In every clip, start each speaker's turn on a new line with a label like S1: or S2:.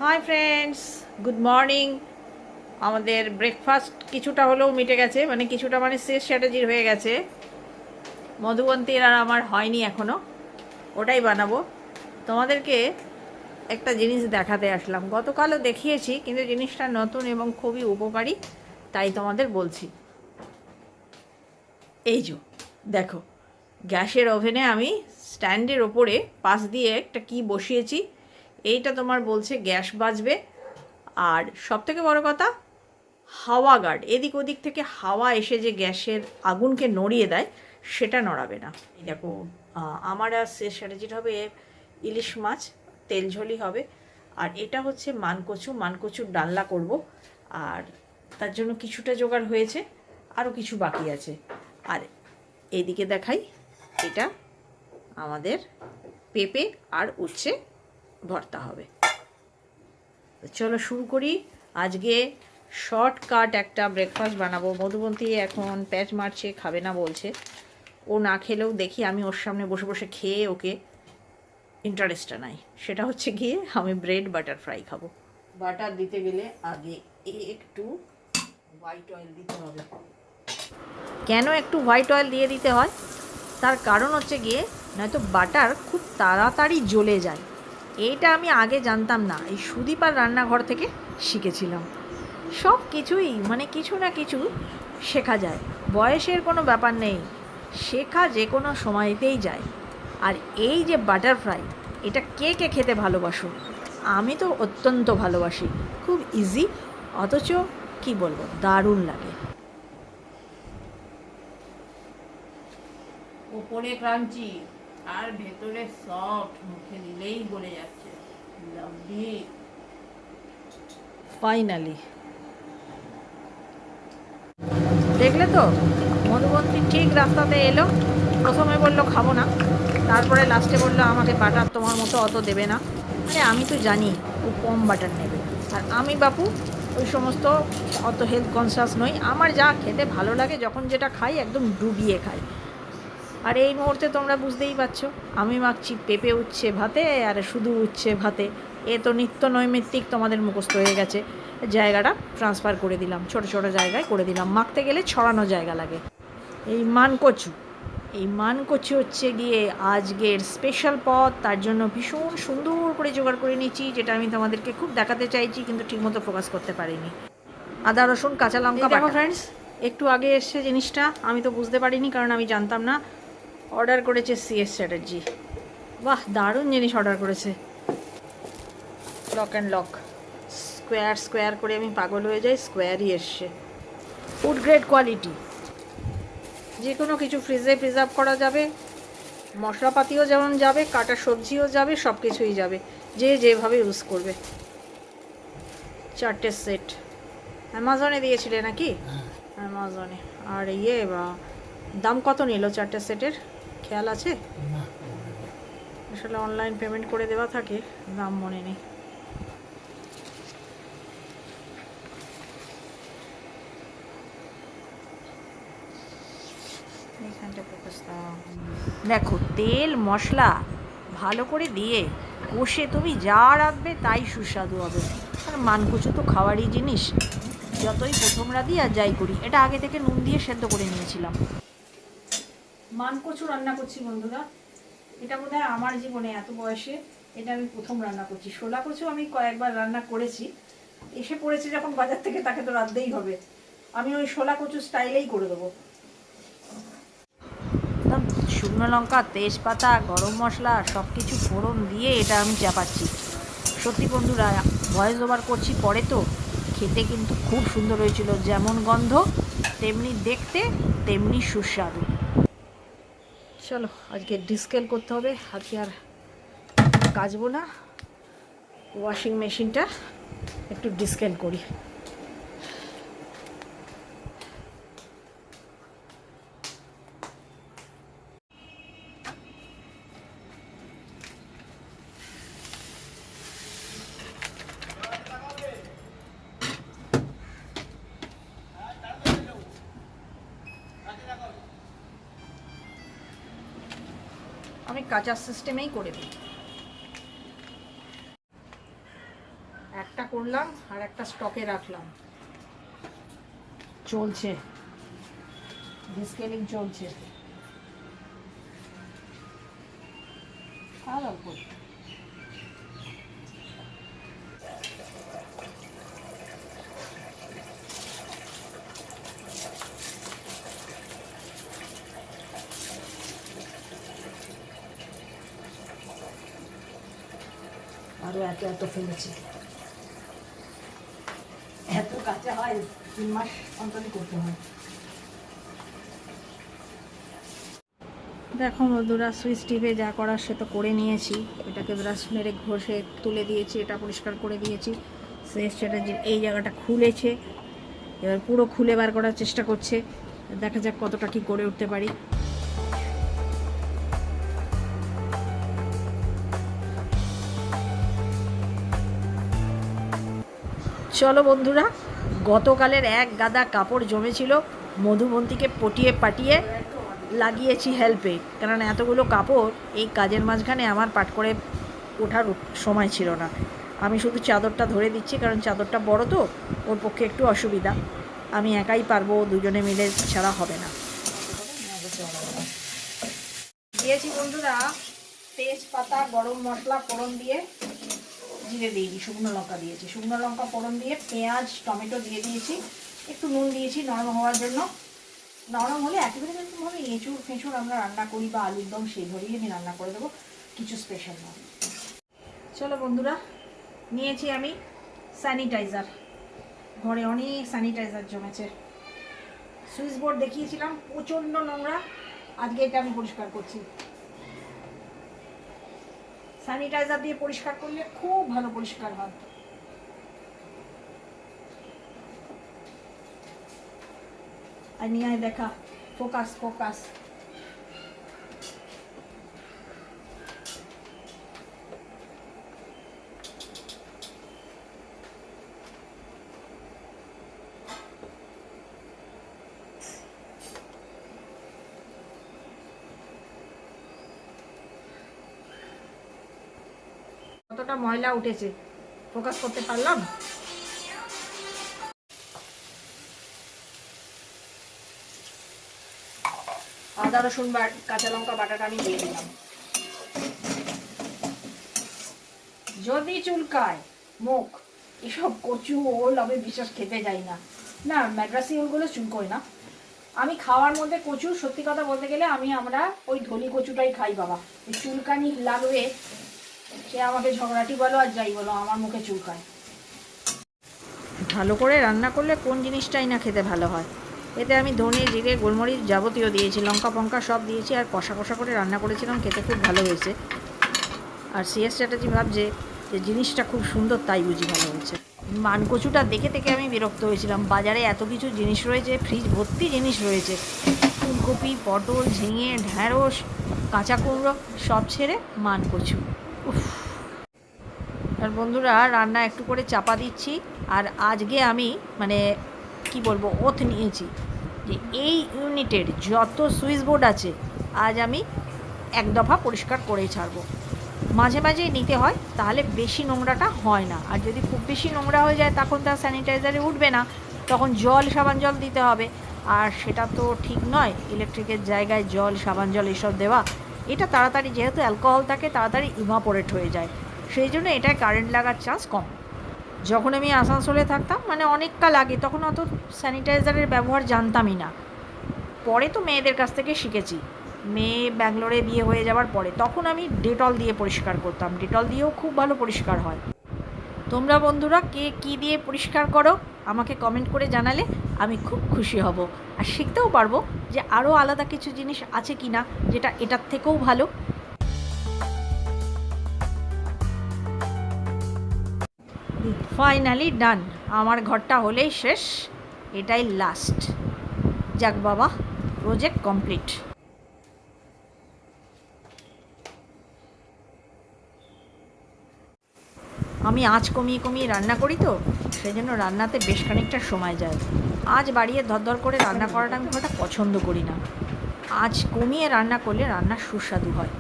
S1: Hi friends, good morning. আমাদের breakfast কিছুটা হলেও মিটে গেছে, মানে কিছুটা মানে শেষ স্ট্র্যাটেজির হয়ে গেছে। মধুবন্তীর আর আমার হয়নি এখনও, ওটাই বানাবো। তোমাদেরকে একটা জিনিস দেখাতে আসলাম, গতকালও দেখিয়েছি, কিন্তু জিনিসটা নতুন এবং খুবই উপকারী, তাই তোমাদের বলছি। এই যে দেখো, গ্যাসের ওভেনে আমি স্ট্যান্ডের ওপরে পাশ দিয়ে একটা কি বসিয়েছি। এইটা তোমার বলছে গ্যাস বাঁচবে, আর সবথেকে বড় কথা হাওয়া গার্ড, এদিক ওদিক থেকে হাওয়া এসে যে গ্যাসের আগুনকে নড়িয়ে দেয় সেটা নড়াবে না। এই দেখো, আমার আর শেষ স্ট্র্যাটেজিটা হবে ইলিশ মাছ তেল ঝোলই হবে। আর এটা হচ্ছে মানকচুর ডালনা করব, আর তার জন্য কিছুটা জোগাড় হয়েছে, আরও কিছু বাকি আছে। আর এইদিকে দেখাই, এটা আমাদের পেঁপে আর উচ্ছে ভর্তা হবে। চলো শুরু করি। আজকে শর্টকাট একটা ব্রেকফাস্ট বানাবো। মধুবন্তী এখন প্যাচ মারছে, খাবে না বলছে। ও না খেলেও দেখি আমি ওর সামনে বসে বসে খেয়ে ওকে ইন্টারেস্টটা নাই। সেটা হচ্ছে গিয়ে আমি ব্রেড বাটার ফ্রাই খাবো। বাটার দিতে গেলে আগে একটু হোয়াইট অয়েল দিতে হবে। কেন একটু হোয়াইট অয়েল দিয়ে দিতে হয়, তার কারণ হচ্ছে গিয়ে নয়তো বাটার খুব তাড়াতাড়ি জ্বলে যায়। এইটা আমি আগে জানতাম না, এই সুদীপার রান্নাঘর থেকে শিখেছিলাম। সব কিছুই মানে কিছু না কিছু শেখা যায়, বয়সের কোনো ব্যাপার নেই, শেখা যে কোনো সময়তেই যায়। আর এই যে বাটারফ্লাই, এটা কে কে খেতে ভালোবাসো? আমি তো অত্যন্ত ভালোবাসি, খুব ইজি, অথচ কি বলবো, দারুণ লাগে। ওপরে ক্রাঞ্চি আর ভেতরে সফট, মুখে দিলেই গলে যাচ্ছে। লাভলি। ফাইনালি দেখলে তো, মধুবন্তী ঠিক রাস্তাতে এলো। প্রথমে বললো খাবো না, তারপরে লাস্টে বললো আমাকে বাটার তোমার মতো অত দেবে না। আরে আমি তো জানি ও কম বাটার নেবে, আর আমি বাপু ওই সমস্ত অত হেলথ কনসিয়াস নই। আমার যা খেতে ভালো লাগে, যখন যেটা খাই একদম ডুবিয়ে খাই। আর এই মুহূর্তে তোমরা বুঝতেই পারছো, আমি মাখছি পেঁপে উচ্ছে ভাতে, আর শুধু উচ্ছে ভাতে। এ তো নিত্য নৈমিত্তিক তোমাদের মুখস্থ হয়ে গেছে। জায়গাটা ট্রান্সফার করে দিলাম, ছোট ছোট জায়গায় করে দিলাম। মাখতে গেলে ছড়ানো জায়গা লাগে। এই মান কচু হচ্ছে গিয়ে আজকের স্পেশাল পদ, তার জন্য ভীষণ সুন্দর করে জোগাড় করে নিয়েছি, যেটা আমি তোমাদেরকে খুব দেখাতে চাইছি কিন্তু ঠিকমতো ফোকাস করতে পারিনি। আদা রসুন কাঁচা লঙ্কা বাটা। ফ্রেন্ডস, একটু আগে এসছে জিনিসটা, আমি তো বুঝতে পারিনি কারণ আমি জানতাম না। অর্ডার করেছে সিএস চ্যাটার্জি। বাহ, দারুণ জিনিস অর্ডার করেছে। Lock and lock, square square করে আমি পাগল হয়ে যাই, স্কোয়ারই এসছে। ফুড গ্রেড কোয়ালিটি, যে কোনো কিছু ফ্রিজে প্রিজার্ভ করা যাবে, মশলাপাতিও যেমন যাবে, কাটা সবজিও যাবে, সব কিছুই যাবে, যে যেভাবে ইউজ করবে। 4টে সেট অ্যামাজনে দিয়েছিলে নাকি? অ্যামাজনে। আর বা দাম কত নিল 4টে সেটের, খেয়াল আছে? আসলে অনলাইন পেমেন্ট করে দেওয়া থাকে, দাম মনে নেই। দেখো, তেল মশলা ভালো করে দিয়ে কষে তুমি যা রাঁধবে তাই সুস্বাদু হবে। আর মানকচু তো খাওয়ারই জিনিস, যতই প্রথম রাঁধি আর যাই করি। এটা আগে থেকে নুন দিয়ে সেদ্ধ করে নিয়েছিলাম। মানকচু রান্না করছি বন্ধুরা, এটা বোধহয় আমার জীবনে এত বয়সে এটা আমি প্রথম রান্না করছি। শোলা কচু আমি কয়েকবার রান্না করেছি, এসে পড়েছে যখন বাজার থেকে, তাকে তো রাঁধতেই হবে। আমি ওই শোলা কচু স্টাইলেই করে দেবো। শুকনো লঙ্কা, তেজপাতা, গরম মশলা সব কিছু ফোড়ন দিয়ে এটা আমি চাপাচ্ছি। সত্যি বন্ধুরা, ভয়েস ওভার করছি পরে, তো খেতে কিন্তু খুব সুন্দর হয়েছিল। যেমন গন্ধ তেমনি দেখতে, তেমনি সুস্বাদু। চলো আজকে ডিসকেল করতে হবে, আজকে আর কাচবো না। ওয়াশিং মেশিনটা একটু ডিসকেল করি। আমি কাঁচা সিস্টেমেই করে দিই। করলাম আর একটা স্টকে রাখলাম। চলছে, ডিসকেলিং চলছে। আর অল্প আরো এত এত ফেলেছি। এত কাঁচা হয় 3 মাস অন্তরই করতে হয়। দেখো বন্ধুরা, সুইচ টিপে যা করার সে তো করে নিয়েছি। এটাকে ব্রাশ মেরে ঘষে তুলে দিয়েছি, এটা পরিষ্কার করে দিয়েছি। সেটা এই জায়গাটা খুলেছে, এবার পুরো খুলে বার করার চেষ্টা করছে। দেখা যাক কতটা কি করে উঠতে পারি। চলো বন্ধুরা, গতকালের এক গাদা কাপড় জমেছিল, মধুবন্তীকে পটিয়ে পাটিয়ে লাগিয়েছি হেল্পে। কারণ এতগুলো কাপড় এই কাজের মাঝখানে আমার পাট করে ওঠার সময় ছিল না। আমি শুধু চাদরটা ধরে দিচ্ছি, কারণ চাদরটা বড় তো, ওর পক্ষে একটু অসুবিধা। আমি একাই পারবো, দুজনে মিলে ছাড়া হবে না। দিয়েছি বন্ধুরা তেজপাতা, গরম মশলা ফোড়ন দিয়ে, জিরে দিইনি, শুকনো লঙ্কা দিয়েছি। শুকনো লঙ্কা ফোড়ন দিয়ে পেঁয়াজ টমেটো দিয়ে দিয়েছি, একটু নুন দিয়েছি নরম হওয়ার জন্য। নরম হলে একেবারে যেরকমভাবে এঁচুড় ফেঁচুড় আমরা রান্না করি বা আলুর দম, সেইভাবেই আমি রান্না করে দেবো, কিছু স্পেশাল নয়। চলো বন্ধুরা, নিয়েছি আমি স্যানিটাইজার। ঘরে অনেক স্যানিটাইজার জমেছে। সুইচ বোর্ড দেখিয়েছিলাম প্রচণ্ড নোংরা, আজকে এটা আমি পরিষ্কার করছি। স্যানিটাইজার দিয়ে পরিষ্কার করলে খুব ভালো পরিষ্কার হয়। আর নিয়ে দেখা, ফোকাস ফোকাস। কতটা ময়লা উঠেছে, ফোকাস করতে পারলাম? আদা রসুন কাঁচা লঙ্কা বাটাটা আমি দিয়ে দিলাম। যদি চুলকায় মুখ, এসব কচু ওল আমি বিশেষ খেতে যাই না। না, ম্যাড্রাসি ওলগুলো চুলকোয় না। আমি খাওয়ার মধ্যে কচু, সত্যি কথা বলতে গেলে আমরা ওই ধলি কচুটাই খাই বাবা। ওই চুলকানি লাগবে, সে আমাকে ঝগড়াটি বলো আর যাই বলো, আমার মুখে চুলকায়। ভালো করে রান্না করলে কোন জিনিসটাই না খেতে ভালো হয়। এতে আমি ধনে জিরে গোলমরিচ যাবতীয় দিয়েছি, লঙ্কা ফঙ্কা সব দিয়েছি, আর কষা কষা করে রান্না করেছিলাম, খেতে খুব ভালো হয়েছে। আর সিএস চ্যাটার্জি ভাবছে যে জিনিসটা খুব সুন্দর, তাই বুঝি ভালো হয়েছে। মান কচুটা দেখে থেকে আমি বিরক্ত হয়েছিলাম। বাজারে এত কিছু জিনিস রয়েছে, ফ্রিজ ভর্তি জিনিস রয়েছে, ফুলকপি, পটল, ঝিঙে, ঢ্যাঁড়স, কাঁচা কুমড়ো, সব ছেড়ে মান কচু। উফ। আর বন্ধুরা, রান্না একটু করে চাপা দিচ্ছি। আর আজকে আমি কি বলবো, ওথ নিয়েছি যে এই ইউনিটের যত সুইচ বোর্ড আছে আজ আমি এক দফা পরিষ্কার করেই ছাড়বো। মাঝে মাঝেই নিতে হয়, তাহলে বেশি নোংরাটা হয় না। আর যদি খুব বেশি নোংরা হয়ে যায় তখন তার স্যানিটাইজারে উঠবে না, তখন জল, সাবান জল দিতে হবে। আর সেটা তো ঠিক নয়, ইলেকট্রিকের জায়গায় জল, সাবান জল এসব দেওয়া। এটা তাড়াতাড়ি, যেহেতু অ্যালকোহল থাকে, তাড়াতাড়ি ইভাপোরেট হয়ে যায়, সেই জন্য এটায় কারেন্ট লাগার চান্স কম। যখন আমি আসানসোলে থাকতাম, অনেকটা লাগে, তখন অত স্যানিটাইজারের ব্যবহার জানতামই না। পরে তো মেয়েদের কাছ থেকে শিখেছি, মেয়ে ব্যাঙ্গালোরে বিয়ে হয়ে যাওয়ার পরে, তখন আমি ডেটল দিয়ে পরিষ্কার করতাম। ডেটল দিয়েও খুব ভালো পরিষ্কার হয়। তোমরা বন্ধুরা কে কী দিয়ে পরিষ্কার করো আমাকে কমেন্ট করে জানালে আমি খুব খুশি হব, আর শিখতেও পারবো যে আরও আলাদা কিছু জিনিস আছে কি না, যেটা এটার থেকেও ভালো। ফাইনালি ডান, আমার ঘরটা হলেই শেষ, এটাই লাস্ট। যাক বাবা, প্রজেক্ট কমপ্লিট। আমি আঁচ কমিয়ে কমিয়ে রান্না করি তো, সেই জন্য রান্নাতে বেশ খানিকটা সময় যায়। আঁচ বাড়িয়ে ধরধর করে রান্না করাটা আমি খুব একটা পছন্দ করি না। আঁচ কমিয়ে রান্না করলে রান্না সুস্বাদু হয়।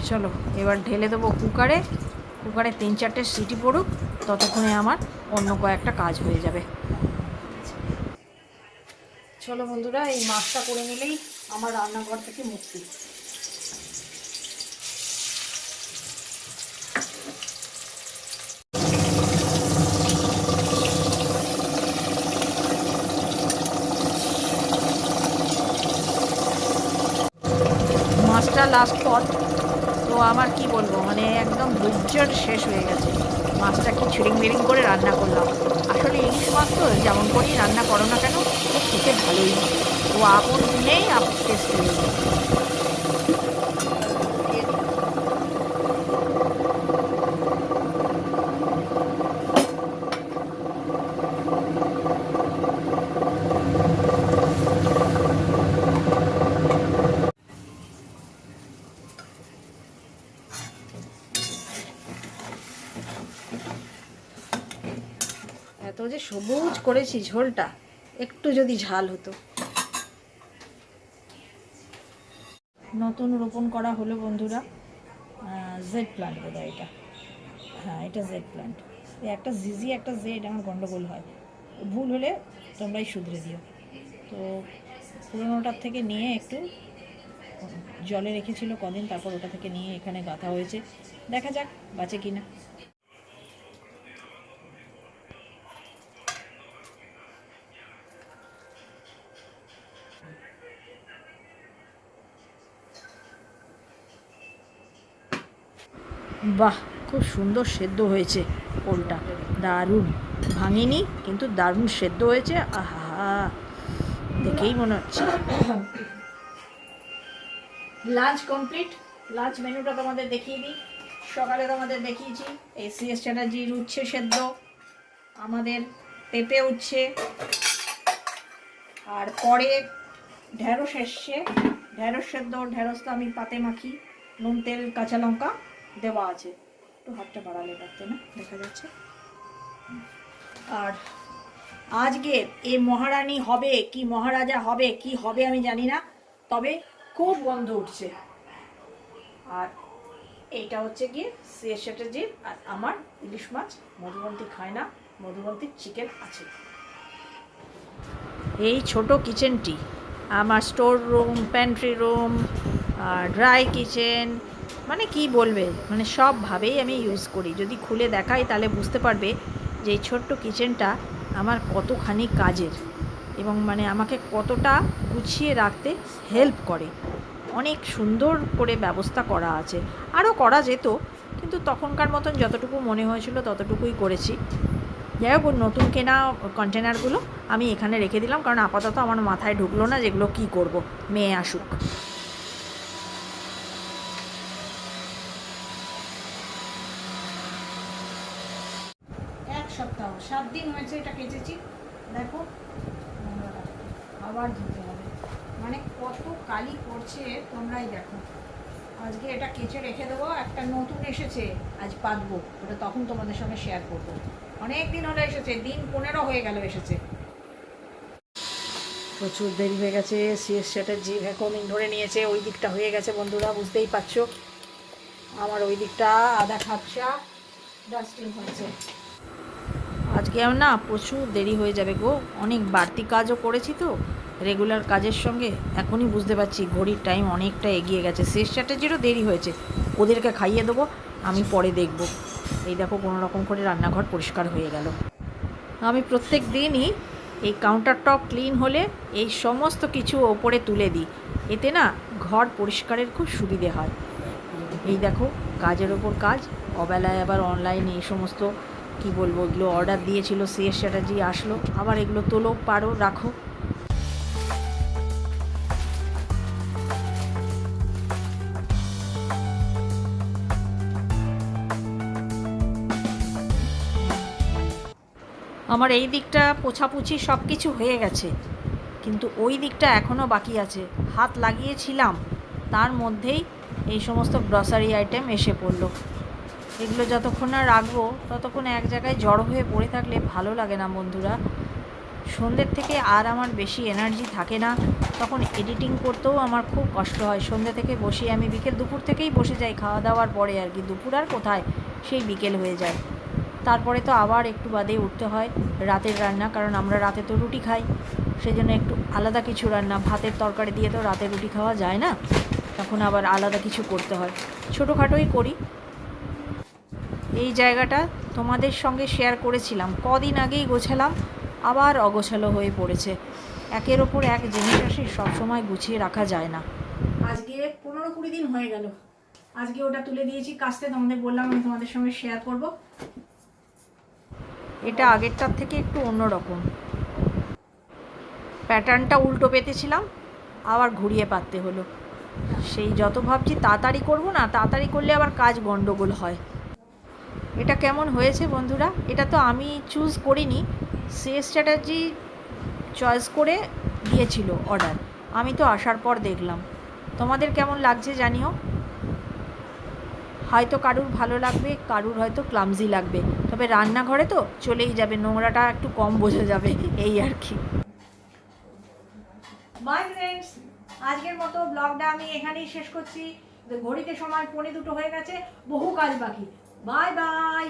S1: চলো এবার ঢেলে দেবো কুকারে। খুব কুকারে 3-4টে সিটি পড়ুক, ততক্ষণে আমার অন্য কয়েকটা কাজ হয়ে যাবে। চলো বন্ধুরা, এই মাছটা করে নিলেই আমার রান্নাঘর থেকে মুক্তি। মাছটা লাস্ট পথ তো আমার কি বলবো, মানে একদম ধৈর্যের শেষ হয়ে গেছে। মাছটা কি ছিড়িং মিড়িং করে রান্না করলাম। আসলে ইলিশ মাছ তো যেমন করেই রান্না করো না কেন, খুব খেতে ভালোই হয়। ও আপন গুণেই টেস্ট হয়ে যায়। এত যে সবুজ করেছি ঝোলটা, একটু যদি ঝাল হতো। নতুন রোপণ করা হলো বন্ধুরা, জেড প্ল্যান্ট বোধ হয় এটা। হ্যাঁ, এটা জেড প্ল্যান্ট। একটা জিজি একটা জেড আমার গন্ডগোল হয়, ভুল হলে তোমরাই শুধরে দিও। তো পুরোনোটার থেকে নিয়ে একটু জলে রেখেছিল কদিন, তারপর ওটা থেকে নিয়ে এখানে গাঁথা হয়েছে। দেখা যাক বাঁচে কিনা। বাহ, খুব সুন্দর সেদ্ধ হয়েছে ওলটা, দারুণ ভাঙেনি কিন্তু দারুণ সেদ্ধ হয়েছে। আহা, দেখেই মনে হচ্ছে। Lunch complete. লাঞ্চ মেনুটা তোমাদের দেখিয়ে দিই। সকালে তোমাদের দেখিয়েছি এই সিএস চ্যাটার্জির উচ্ছে সেদ্ধ, আমাদের পেঁপে উচ্ছে, আর পরে ঢেঁড়স এসছে, ঢেঁড়স সেদ্ধ। ঢেঁড়স তো আমি পাতে মাখি, নুন তেল কাঁচা লঙ্কা দেওয়া আছে। একটু হাতটা বাড়ালে পারতে না, দেখা যাচ্ছে। আর আজকে এই মহারানী হবে কি মহারাজা হবে কি হবে আমি জানি না, তবে খুব গন্ধ উঠছে। আর এইটা হচ্ছে গিয়ে সিএস চ্যাটার্জির আর আমার ইলিশ মাছ। মধুবন্তী খায় না, মধুবন্তীর চিকেন আছে। এই ছোট কিচেনটি আমার store room, pantry room, dry kitchen, মানে কি বলবে, মানে সবভাবেই আমি ইউজ করি। যদি খুলে দেখাই তাহলে বুঝতে পারবে যে এই ছোট্ট কিচেনটা আমার কতখানি কাজের এবং মানে আমাকে কতটা গুছিয়ে রাখতে হেল্প করে। অনেক সুন্দর করে ব্যবস্থা করা আছে, আরও করা যেত, কিন্তু তখনকার মতন যতটুকু মনে হয়েছিল ততটুকুই করেছি। যাই হোক, নতুন কেনা কন্টেনারগুলো আমি এখানে রেখে দিলাম, কারণ আপাতত আমার মাথায় ঢুকলো না যেগুলো কি করব, মেয়ে আসুক। এক সপ্তাহ 7 দিন হয়েছে এটা কেচেছি। দেখো, আবার ধুতে হবে, মানে কত কালি পড়ছে তোমরাই দেখো। আজকে এটা কেচে রেখে দেবো। একটা নতুন এসেছে, আজ পাতবো, ওটা তখন তোমাদের সঙ্গে শেয়ার করবো। অনেক দিন হলো এসেছে, দিন 15 হয়ে গেল এসেছে। প্রচুর দেরি হয়ে গেছে। সিএস চ্যাটার্জি ভ্যাকুমিং ধরে নিয়েছে, ওই দিকটা হয়ে গেছে বন্ধুরা, বুঝতেই পারছো। আমার ওই দিকটা আধা খাপসা ডাস্টিং হয়েছে। আজকে আমার না প্রচুর দেরি হয়ে যাবে গো, অনেক বাড়তি কাজও করেছি তো রেগুলার কাজের সঙ্গে। এখনই বুঝতে পারছি ঘড়ির টাইম অনেকটা এগিয়ে গেছে। শেষ চ্যাটার্জিরও দেরি হয়েছে, ওদেরকে খাইয়ে দেবো, আমি পরে দেখব। এই দেখো, কোনো রকম করে রান্নাঘর পরিষ্কার হয়ে গেল। আমি প্রত্যেক দিনই এই কাউন্টার টপ ক্লিন হলে এই সমস্ত কিছু ওপরে তুলে দিই, এতে না ঘর পরিষ্কারের খুব সুবিধে হয়। এই দেখো, কাজের ওপর কাজ, অবেলায় আবার অনলাইনে এই সমস্ত কি বলবো, এগুলো অর্ডার দিয়েছিল সিএস চ্যাটার্জি, আসলো, আবার এগুলো তোলো, পারো, রাখো। আমার এই দিকটা পোছাপুছি সব কিছু হয়ে গেছে, কিন্তু ওই দিকটা এখনও বাকি আছে। হাত লাগিয়েছিলাম, তার মধ্যেই এই সমস্ত গ্রসারি আইটেম এসে পড়লো। এগুলো যতক্ষণ না রাখবো ততক্ষণ এক জায়গায় জড়ো হয়ে পড়ে থাকলে ভালো লাগে না বন্ধুরা। সন্ধ্যের থেকে আর আমার বেশি এনার্জি থাকে না, তখন এডিটিং করতেও আমার খুব কষ্ট হয়। সন্ধ্যে থেকে বসে আমি বিকেল দুপুর থেকেই বসে যাই, খাওয়া দাওয়ার পরে আর কি। দুপুর আর কোথায়, সেই বিকেল হয়ে যায়। তারপরে তো আবার একটু বাদেই উঠতে হয় রাতের রান্না, কারণ আমরা রাতে তো রুটি খাই, সেই জন্য একটু আলাদা কিছু রান্না, ভাতের তরকারি দিয়ে তো রাতে রুটি খাওয়া যায় না, তখন আবার আলাদা কিছু করতে হয়। ছোটোখাটোই করি। এই জায়গাটা তোমাদের সঙ্গে শেয়ার করেছিলাম, কদিন আগেই গোছালাম, আবার অগোছালো হয়ে পড়েছে। একের ওপর এক জিনিস আসে, সবসময় গুছিয়ে রাখা যায় না। আজকে 15-20 দিন হয়ে গেল, আজকে ওটা তুলে দিয়েছি কাচতে, তোমাদের বললাম আমি তোমাদের সঙ্গে শেয়ার করব। এটা আগেরটার থেকে একটু অন্যরকম, প্যাটার্নটা উল্টো পেতেছিলাম, আবার ঘুরিয়ে পাততে হলো। সেই যত ভাবছি তাড়াতাড়ি করবো না, তাড়াতাড়ি করলে আবার কাজ গন্ডগোল হয়। এটা কেমন হয়েছে বন্ধুরা? এটা তো আমি চুজ করিনি, শেষ চ্যাটার্জি চয়েস করে দিয়েছিল অর্ডার, আমি তো আসার পর দেখলাম। তোমাদের কেমন লাগছে জানিও। হয়তো কারুর ভালো লাগবে, কারুর হয়তো ক্লামজি লাগবে, তবে রান্নাঘরে তো চলেই যাবে, নোংরাটা একটু কম বোঝা যাবে, এই আর কি। বাই ফ্রেন্ডস, আজকের মতো ব্লগটা আমি এখানেই শেষ করছি। ঘড়িতে সময় 1:45 হয়ে গেছে, বহু কাজ বাকি। Bye bye.